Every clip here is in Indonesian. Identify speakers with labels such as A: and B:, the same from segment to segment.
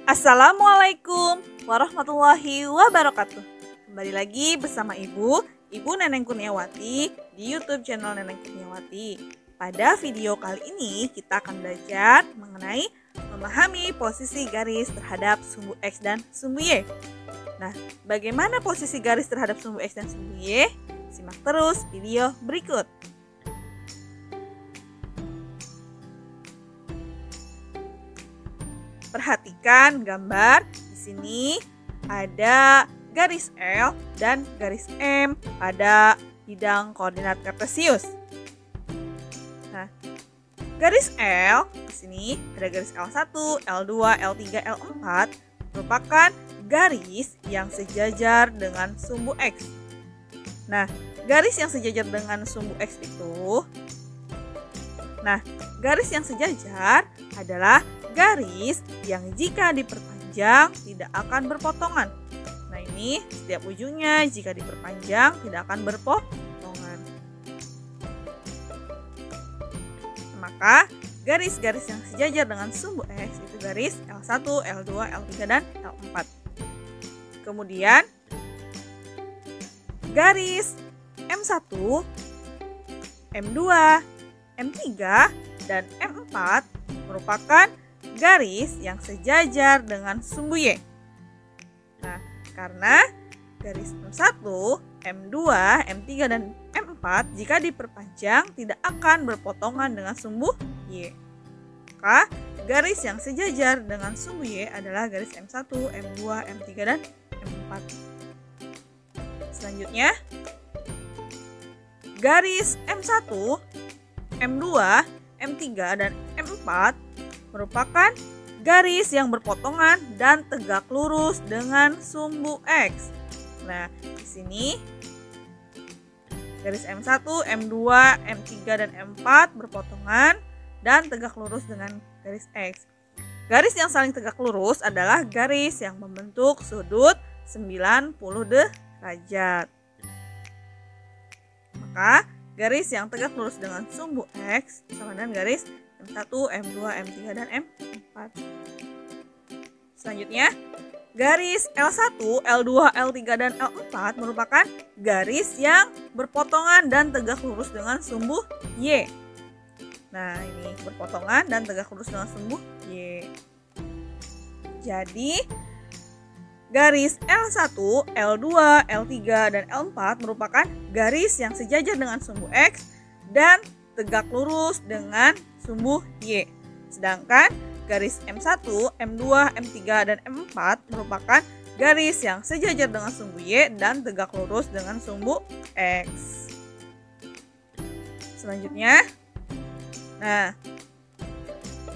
A: Assalamualaikum warahmatullahi wabarakatuh. Kembali lagi bersama Ibu Neneng Kurniawati di YouTube channel Neneng Kurniawati. Pada video kali ini kita akan belajar mengenai memahami posisi garis terhadap sumbu X dan sumbu Y. Nah, bagaimana posisi garis terhadap sumbu X dan sumbu Y? Simak terus video berikut. Perhatikan gambar. Di sini ada garis L dan garis M pada bidang koordinat kartesius. Nah, garis L di sini ada garis L1, L2, L3, L4 merupakan garis yang sejajar dengan sumbu X. Nah, garis yang sejajar dengan sumbu X itu garis yang sejajar adalah garis yang jika diperpanjang tidak akan berpotongan. Nah, ini setiap ujungnya jika diperpanjang tidak akan berpotongan. Maka garis-garis yang sejajar dengan sumbu X itu garis L1, L2, L3, dan L4. Kemudian garis M1, M2, M3, dan M4 merupakan garis yang sejajar dengan sumbu Y. Nah, karena garis M1, M2, M3, dan M4 jika diperpanjang tidak akan berpotongan dengan sumbu Y. Maka garis yang sejajar dengan sumbu Y adalah garis M1, M2, M3, dan M4. Selanjutnya, garis M1, M2, M3, dan M4 merupakan garis yang berpotongan dan tegak lurus dengan sumbu X. Nah, di sini garis M1, M2, M3, dan M4 berpotongan dan tegak lurus dengan garis X. Garis yang saling tegak lurus adalah garis yang membentuk sudut 90 derajat. Maka garis yang tegak lurus dengan sumbu X sama dengan garis M1, M2, M3, dan M4. Selanjutnya, garis L1, L2, L3, dan L4 merupakan garis yang berpotongan dan tegak lurus dengan sumbu Y. Nah, ini berpotongan dan tegak lurus dengan sumbu Y. Jadi, garis L1, L2, L3, dan L4 merupakan garis yang sejajar dengan sumbu X dan tegak lurus dengan sumbu Y. Sedangkan garis M1, M2, M3, dan M4 merupakan garis yang sejajar dengan sumbu Y dan tegak lurus dengan sumbu X. Selanjutnya,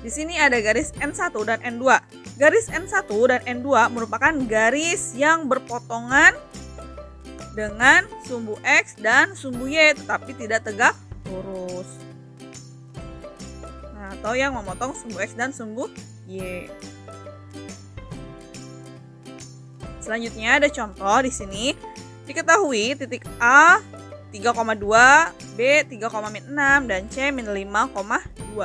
A: di sini ada garis N1 dan N2. Garis N1 dan N2 merupakan garis yang berpotongan dengan sumbu X dan sumbu Y tetapi tidak tegak lurus. Nah, atau yang memotong sumbu X dan sumbu Y. Selanjutnya ada contoh di sini. Diketahui titik A 3,2, B 3,6, dan C min 5,2.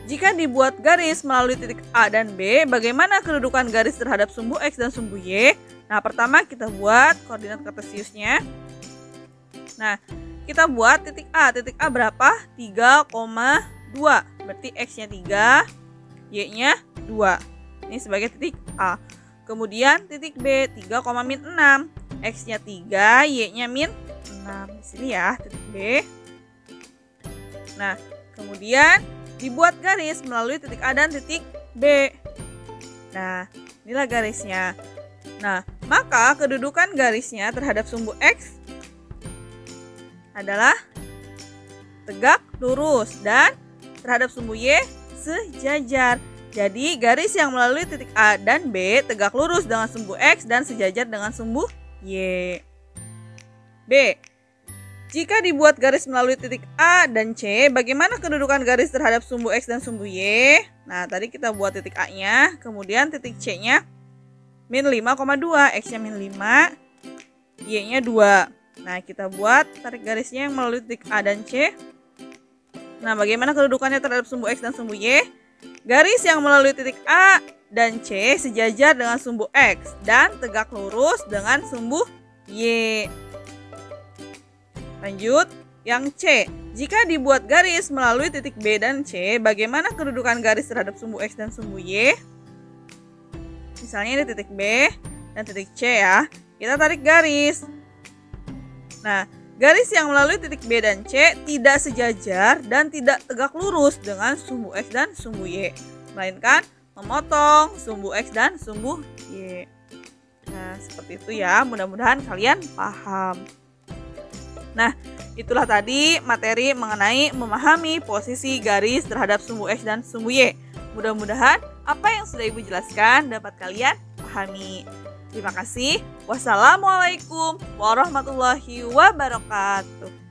A: Jika dibuat garis melalui titik A dan B, bagaimana kedudukan garis terhadap sumbu X dan sumbu Y? Nah, pertama kita buat koordinat kartesiusnya. Nah, kita buat titik A. Titik A berapa? 3,2. Berarti X-nya 3, Y-nya 2. Ini sebagai titik A. Kemudian titik B 3,6. X-nya 3, Y-nya min 6. Di sini ya, titik B. Nah, kemudian dibuat garis melalui titik A dan titik B. Nah, inilah garisnya. Nah, maka kedudukan garisnya terhadap sumbu X adalah tegak lurus dan terhadap sumbu Y sejajar. Jadi garis yang melalui titik A dan B tegak lurus dengan sumbu X dan sejajar dengan sumbu Y. B. Jika dibuat garis melalui titik A dan C, bagaimana kedudukan garis terhadap sumbu X dan sumbu Y? Nah, tadi kita buat titik A-nya, kemudian titik C-nya min 5,2, X-nya min 5, Y-nya 2. Nah, kita buat tarik garisnya yang melalui titik A dan C. Nah, bagaimana kedudukannya terhadap sumbu X dan sumbu Y? Garis yang melalui titik A dan C sejajar dengan sumbu X dan tegak lurus dengan sumbu Y. Lanjut, yang C. Jika dibuat garis melalui titik B dan C, bagaimana kedudukan garis terhadap sumbu X dan sumbu Y? Misalnya di titik B dan titik C ya, kita tarik garis. Nah, garis yang melalui titik B dan C tidak sejajar dan tidak tegak lurus dengan sumbu X dan sumbu Y, melainkan memotong sumbu X dan sumbu Y. Nah, seperti itu ya, mudah-mudahan kalian paham. Nah, itulah tadi materi mengenai memahami posisi garis terhadap sumbu X dan sumbu Y. Mudah-mudahan apa yang sudah Ibu jelaskan dapat kalian pahami. Terima kasih. Wassalamualaikum warahmatullahi wabarakatuh.